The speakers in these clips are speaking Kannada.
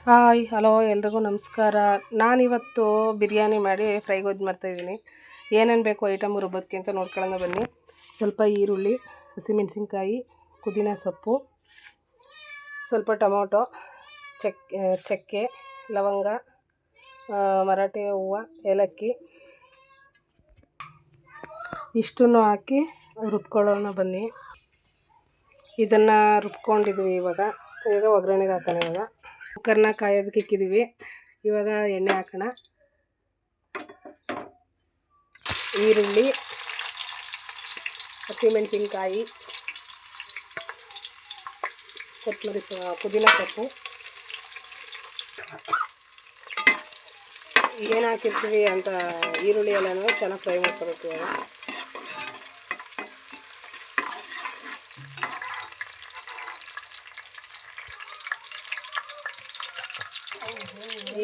ಹಾಯ್ ಹಲೋ ಎಲ್ರಿಗೂ ನಮಸ್ಕಾರ. ನಾನಿವತ್ತು ಬಿರಿಯಾನಿ ಮಾಡಿ ಫ್ರೈ ಗೊಜ್ಜು ಮಾಡ್ತಾಯಿದ್ದೀನಿ. ಏನೇನು ಬೇಕು ಐಟಮ್ ರುಬ್ಬೋದಕ್ಕೆ ಅಂತ ನೋಡ್ಕೊಳ್ಳೋಣ ಬನ್ನಿ. ಸ್ವಲ್ಪ ಈರುಳ್ಳಿ, ಹಸಿಮೆಣಸಿನ್ಕಾಯಿ, ಪುದೀನ ಸೊಪ್ಪು, ಸ್ವಲ್ಪ ಟೊಮೊಟೊ, ಚಕ್ಕೆ, ಲವಂಗ, ಮರಾಠಿ ಹೂವು, ಏಲಕ್ಕಿ ಇಷ್ಟನ್ನು ಹಾಕಿ ರುಬ್ಕೊಳ್ಳೋಣ ಬನ್ನಿ. ಇದನ್ನು ರುಬ್ಕೊಂಡಿದ್ವಿ. ಇವಾಗ ಒಗ್ಗರಣೆಗೆ ಹಾಕೋಣ. ಇವಾಗ ಕುಕ್ಕರ್ನ ಕಾಯೋದಕ್ಕೆ ಇಕ್ಕಿದ್ದೀವಿ. ಇವಾಗ ಎಣ್ಣೆ ಹಾಕೋಣ. ಈರುಳ್ಳಿ, ಹಸಿಮೆಣಸಿನ್ಕಾಯಿ, ಕೊತ್ತಂಬರಿ, ಪುದೀನ ಸೊಪ್ಪು ಏನು ಹಾಕಿರ್ತೀವಿ ಅಂತ ಈರುಳ್ಳಿ ಎಲ್ಲನೂ ಚೆನ್ನಾಗಿ ಫ್ರೈ ಮಾಡ್ಕೋಬೇಕು.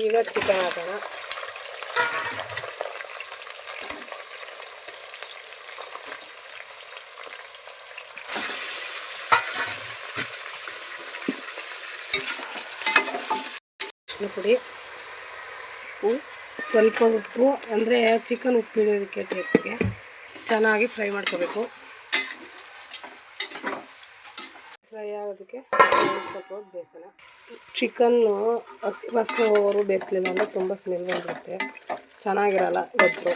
ಈಗ ಚಿಕನ್ ಹಾಕೋಣ. ಅರಿಶಿನ ಪುಡಿ, ಸ್ವಲ್ಪ ಉಪ್ಪು, ಅಂದರೆ ಚಿಕನ್ ಉಪ್ಪು ಇಡೋದಕ್ಕೆ ಟೇಸ್ಟ್ಗೆ ಚೆನ್ನಾಗಿ ಫ್ರೈ ಮಾಡ್ಕೋಬೇಕು. ಫ್ರೈ ಆಗೋದಕ್ಕೆ ಸ್ವಲ್ಪ ಹೊತ್ತು ಬೇಯಿಸೋಣ. ಚಿಕನ್ನು ಹಸಿ ವಾಸನೆವರೆಗೂ ಬೇಯಿಸಲಿಲ್ಲ ಅಂದರೆ ತುಂಬ ಸ್ಮೆಲ್ ಬಂದಿರುತ್ತೆ, ಚೆನ್ನಾಗಿರಲ್ಲ ಗೊಜ್ಜು.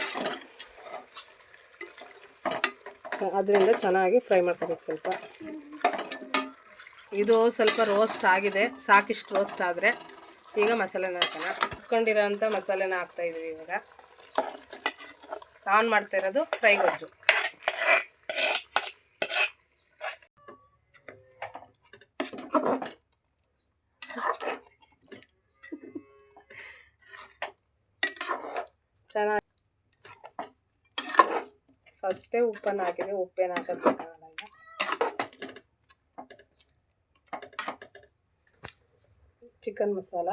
ಅದರಿಂದ ಚೆನ್ನಾಗಿ ಫ್ರೈ ಮಾಡ್ಕೋಬೇಕು. ಸ್ವಲ್ಪ ಇದು ಸ್ವಲ್ಪ ರೋಸ್ಟ್ ಆಗಿದೆ, ಸಾಕಿಷ್ಟು ರೋಸ್ಟ್ ಆದರೆ ಈಗ ಮಸಾಲೆನ ಹಾಕೋಣ. ಹಾಕ್ಕೊಂಡಿರೋ ಅಂಥ ಮಸಾಲೆನ ಹಾಕ್ತಾಯಿದ್ವಿ. ಇವಾಗ ನಾನು ಮಾಡ್ತಾಯಿರೋದು ಫ್ರೈ ಗೊಜ್ಜು. ಚೆನ್ನಾಗಿ ಫಸ್ಟೇ ಉಪ್ಪನ್ನು ಹಾಕಿದೆ, ಉಪ್ಪೇನು ಹಾಕೋದ್ಬೇಕಾಗಲ್ಲ. ಚಿಕನ್ ಮಸಾಲ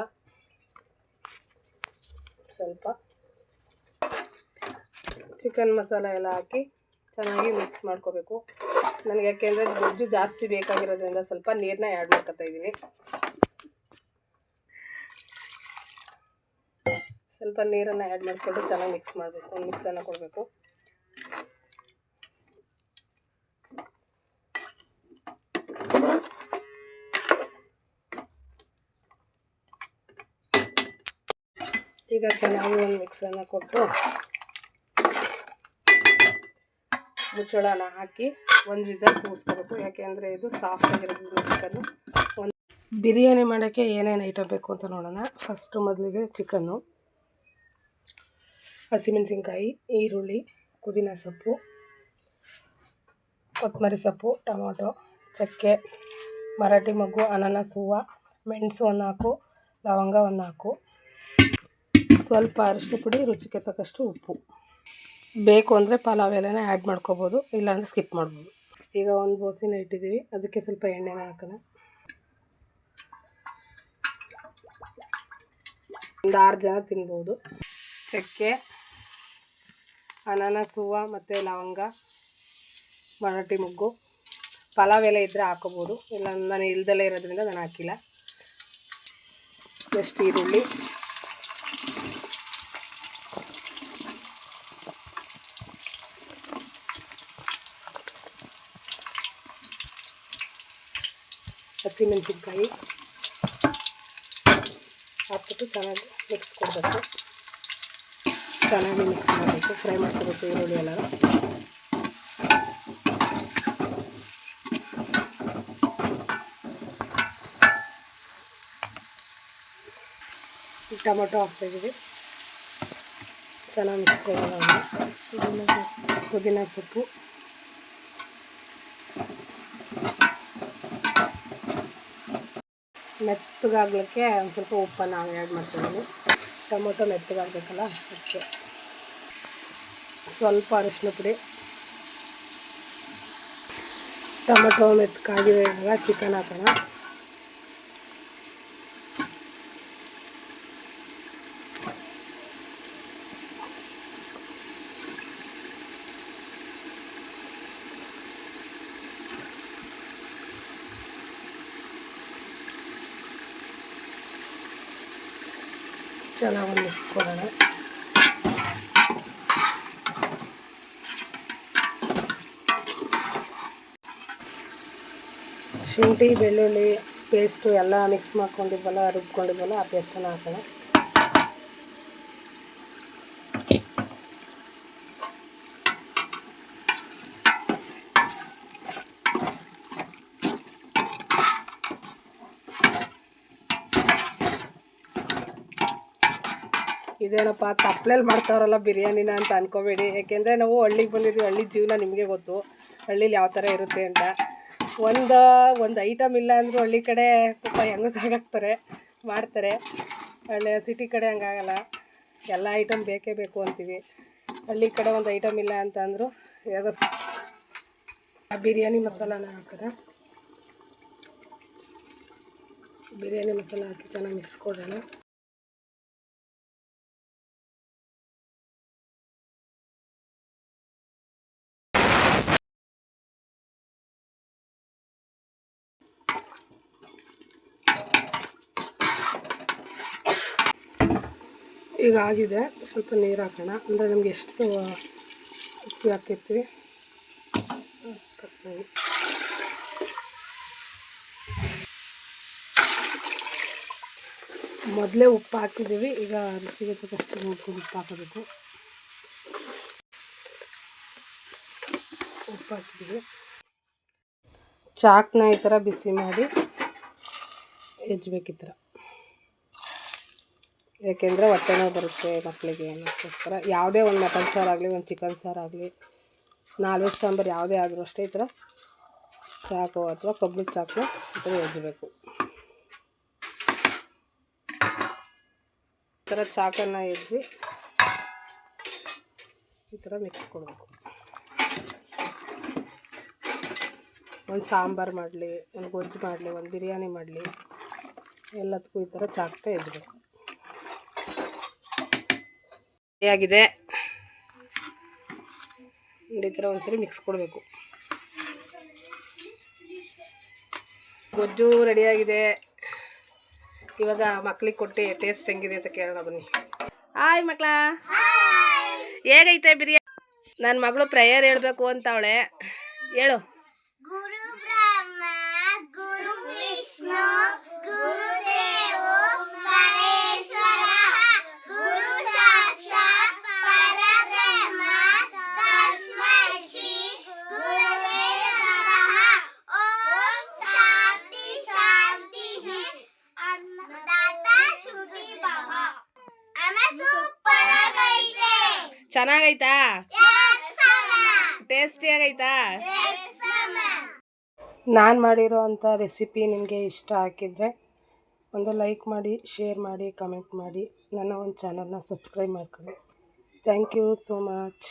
ಸ್ವಲ್ಪ, ಚಿಕನ್ ಮಸಾಲ ಎಲ್ಲ ಹಾಕಿ ಚೆನ್ನಾಗಿ ಮಿಕ್ಸ್ ಮಾಡ್ಕೋಬೇಕು. ನನಗೆ ಯಾಕೆಂದರೆ ಗೊಜ್ಜು ಜಾಸ್ತಿ ಬೇಕಾಗಿರೋದ್ರಿಂದ ಸ್ವಲ್ಪ ನೀರನ್ನ ಆ್ಯಡ್ ಮಾಡ್ಕೊತಾ ಇದ್ದೀನಿ. ಸ್ವಲ್ಪ ನೀರನ್ನು ಆ್ಯಡ್ ಮಾಡಿಕೊಂಡು ಚೆನ್ನಾಗಿ ಮಿಕ್ಸ್ ಮಾಡಬೇಕು, ಮಿಕ್ಸನ್ನು ಕೊಡಬೇಕು. ಈಗ ಚೆನ್ನಾಗಿ ಒಂದು ಮಿಕ್ಸನ್ನು ಕೊಟ್ಟು ಮುಚ್ಚಳನ ಹಾಕಿ ಒಂದು ವಿಸಲ್ ಕೂಗಿಸ್ಕೋಬೇಕು. ಯಾಕೆಂದರೆ ಇದು ಸಾಫ್ಟಾಗಿರೋದು ಚಿಕನ್ನು. ಒಂದು ಬಿರಿಯಾನಿ ಮಾಡೋಕ್ಕೆ ಏನೇನು ಐಟಮ್ ಬೇಕು ಅಂತ ನೋಡೋಣ. ಫಸ್ಟು ಮೊದಲಿಗೆ ಚಿಕನ್ನು, ಹಸಿಮೆಣಸಿನ್ಕಾಯಿ, ಈರುಳ್ಳಿ, ಪುದೀನ ಸೊಪ್ಪು, ಕೊತ್ತಂಬರಿ ಸೊಪ್ಪು, ಟೊಮೊಟೊ, ಚಕ್ಕೆ, ಮರಾಠಿ ಮೊಗ್ಗು, ಅನಾನಸ್ ಹೂವು, ಮೆಣಸು ಒಂದು 4, ಲವಂಗ ಒಂದು 4, ಸ್ವಲ್ಪ ಅರಿಶಿನ ಪುಡಿ, ರುಚಿಗೆ ತಕ್ಕಷ್ಟು ಉಪ್ಪು. ಬೇಕು ಅಂದರೆ ಪಲಾವ್ ಎಲೆನ ಆ್ಯಡ್ ಮಾಡ್ಕೋಬೋದು, ಇಲ್ಲಾಂದರೆ ಸ್ಕಿಪ್ ಮಾಡ್ಬೋದು. ಈಗ ಒಂದು ಬೋಸಿನ ಇಟ್ಟಿದ್ದೀವಿ, ಅದಕ್ಕೆ ಸ್ವಲ್ಪ ಎಣ್ಣೆನ ಹಾಕೋಣ. ಒಂದು 6 ಜನ ತಿನ್ಬೋದು. ಚಕ್ಕೆ, ಅನಾನಸ್ ಹೂವು ಮತ್ತು ಲವಂಗ, ಮರಾಠಿ ಮೊಗ್ಗು, ಪಲಾವ್ ಎಲೆ ಇದ್ದರೆ ಹಾಕೋಬೋದು, ಇಲ್ಲ ನಾನು ಇಲ್ದಲ್ಲೇ ಇರೋದ್ರಿಂದ ನಾನು ಹಾಕಿಲ್ಲ. ಎಷ್ಟು ಈರುಳ್ಳಿ, ಹಸಿಮೆಣಸಿನ್ಕಾಯಿ ಹಾಕ್ಬಿಟ್ಟು ಚೆನ್ನಾಗಿ ಮಿಕ್ಸ್ ಕೊಡಬೇಕು. ಚೆನ್ನಾಗಿ ಮಿಕ್ಸ್ ಮಾಡಬೇಕು, ಫ್ರೈ ಮಾಡ್ಕೋಬೇಕು ಈರುಳ್ಳಿ ಎಲ್ಲ. ಟೊಮೊಟೊ ಹಾಕ್ತಾಯಿದ್ದೀವಿ, ಚೆನ್ನಾಗಿ ಮಿಕ್ಸ್ ಕೊಡೋಣ. ಪುದೀನ ಸೊಪ್ಪು, ಮೆತ್ತಗಾಗಲಿಕ್ಕೆ ಒಂದು ಸ್ವಲ್ಪ ಉಪ್ಪನ್ನು ಆ್ಯಡ್ ಮಾಡ್ತಾಯಿದ್ದೀನಿ. ಟೊಮೊಟೊ ಮೆತ್ತಗಾಗಬೇಕಲ್ಲ ಅದಕ್ಕೆ. ಸ್ವಲ್ಪ ಅರಿಶಿನ ಪುಡಿ. ಟೊಮೊಟೊ ಮೆತ್ತಗಾಗಿದೆ. ಇವಾಗ ಚಿಕನ್ ಹಾಕೋಣ. ಚೆನ್ನಾಗಿ ಮಿಕ್ಸ್ ಕೊಡೋಣ. ಶುಂಠಿ ಬೆಳ್ಳುಳ್ಳಿ ಪೇಸ್ಟು ಎಲ್ಲ ಮಿಕ್ಸ್ ಮಾಡ್ಕೊಂಡಿದ್ವಲ್ಲ, ರುಬ್ಕೊಂಡಿದ್ವಲ್ಲ, ಆ ಪೇಸ್ಟನ್ನು ಹಾಕೋಣ. ಇದೇನಪ್ಪ ತಪ್ಪಲೆಲ್ಲಿ ಮಾಡ್ತಾವ್ರಲ್ಲ ಬಿರಿಯಾನಿನ ಅಂತ ಅಂದ್ಕೋಬೇಡಿ. ಯಾಕೆಂದರೆ ನಾವು ಹಳ್ಳಿಗೆ ಬಂದಿದ್ವಿ, ಹಳ್ಳಿ ಜೀವನ ನಿಮಗೆ ಗೊತ್ತು, ಹಳ್ಳೀಲಿ ಯಾವ ಥರ ಇರುತ್ತೆ ಅಂತ. ಒಂದು ಐಟಮ್ ಇಲ್ಲ ಅಂದರೂ ಹಳ್ಳಿ ಕಡೆ ಪಾಪ ಹೆಂಗೆ ಸಾಗಾಕ್ತಾರೆ, ಮಾಡ್ತಾರೆ. ಹಳ್ಳಿ ಸಿಟಿ ಕಡೆ ಹಂಗಾಗಲ್ಲ, ಎಲ್ಲ ಐಟಮ್ ಬೇಕೇ ಬೇಕು ಅಂತೀವಿ. ಹಳ್ಳಿ ಕಡೆ ಒಂದು ಐಟಮ್ ಇಲ್ಲ ಅಂತ ಅಂದರು ಇವಾಗ ಬಿರಿಯಾನಿ ಮಸಾಲಾನ ಹಾಕೋಣ. ಬಿರಿಯಾನಿ ಮಸಾಲ ಹಾಕಿ ಚೆನ್ನಾಗಿ ಮಿಕ್ಸ್ ಕೊಡೋಣ. ಈಗ ಆಗಿದೆ, ಸ್ವಲ್ಪ ನೀರು ಹಾಕೋಣ. ಅಂದರೆ ನಮಗೆ ಎಷ್ಟು ಅಕ್ಕಿ ಹಾಕಿರ್ತೀವಿ ಮೊದಲೇ ಉಪ್ಪು ಹಾಕಿದ್ದೀವಿ. ಈಗ ರುಚಿಗೆ ತಕ್ಕಷ್ಟು ನೋಡ್ಕೊಂಡು ಉಪ್ಪು ಹಾಕೋಬೇಕು. ಉಪ್ಪು ಹಾಕಿದ್ದೀವಿ. ಚಾಕ್ನ ಈ ಥರ ಬಿಸಿ ಮಾಡಿ ಹೆಜ್ಬೇಕು ಈ ಥರ. ಏಕೆಂದರೆ ಹೊಟ್ಟೆ ನೋವು ಬರುತ್ತೆ ಮಕ್ಕಳಿಗೆ ಅನ್ನೋಕ್ಕೋಸ್ಕರ. ಯಾವುದೇ ಒಂದು ಮಟನ್ ಸಾರಾಗಲಿ, ಒಂದು ಚಿಕನ್ ಸಾರಾಗಲಿ, ನಾನ್ ವೆಜ್ ಸಾಂಬಾರು ಯಾವುದೇ ಆದರೂ ಅಷ್ಟೇ ಈ ಥರ ಚಾಕು ಅಥವಾ ಕಬ್ಬಿಣದ ಚಾಕು ಈ ಥರ ಹೆಜ್ಬೇಕು. ಈ ಥರ ಚಾಕನ್ನು ಹೆಜ್ಜಿ ಈ ಥರ ಮಿಕ್ಸ್ ಕೊಡಬೇಕು. ಒಂದು ಸಾಂಬಾರು ಮಾಡಲಿ, ಒಂದು ಗೊಜ್ಜು ಮಾಡಲಿ, ಒಂದು ಬಿರಿಯಾನಿ ಮಾಡಲಿ, ಎಲ್ಲದಕ್ಕೂ ಈ ಥರ ಚಾಕ ಹೆಜ್ಬೇಕು. ಆಗಿದೆ, ಈ ಥರ ಒಂದ್ಸರಿ ಮಿಕ್ಸ್ ಕೊಡಬೇಕು. ಗೊಜ್ಜು ರೆಡಿಯಾಗಿದೆ. ಇವಾಗ ಮಕ್ಳಿಗೆ ಕೊಟ್ಟು ಟೇಸ್ಟ್ ಹೆಂಗಿದೆ ಅಂತ ಕೇಳೋಣ ಬನ್ನಿ. ಹಾಯ್ ಮಕ್ಕಳ, ಹೇಗೈತೆ ಬಿರಿಯಾನಿ? ನನ್ನ ಮಗಳು ಪ್ರೇಯರ್ ಹೇಳಬೇಕು ಅಂತ ಅವಳೆ, ಹೇಳು. ಗುರು ಬ್ರಹ್ಮ ಗುರು ವಿಷ್ಣು ಗುರು ದೇವೋ ಮಹೇಶ್ವರ ಗುರು ಸಾಕ್ಷಾತ್ ಪರಬ್ರಹ್ಮ ತಸ್ಮೈ ಶ್ರೀ ಗುರವೇ ನಮಃ. ಓಂ ಶಾಂತಿ ಶಾಂತಿ. ಅನ್ನದಾತ ಸುಖಿ ಭವ. ಅಮ್ಮ ಸೂಪರ್ ಆಗೈತೆ. ಚೆನ್ನಾಗೈತಾ? ಟೇಸ್ಟಿಯಾಗೈತಾ? ನಾನು ಮಾಡಿರೋ ಅಂಥ ರೆಸಿಪಿ ನಿಮಗೆ ಇಷ್ಟ ಆಗಿದ್ದರೆ ಒಂದು ಲೈಕ್ ಮಾಡಿ, ಶೇರ್ ಮಾಡಿ, ಕಮೆಂಟ್ ಮಾಡಿ, ನನ್ನ ಒಂದು ಚಾನಲ್ನ ಸಬ್ಸ್ಕ್ರೈಬ್ ಮಾಡ್ಕೊಳ್ಳಿ. Thank you so much.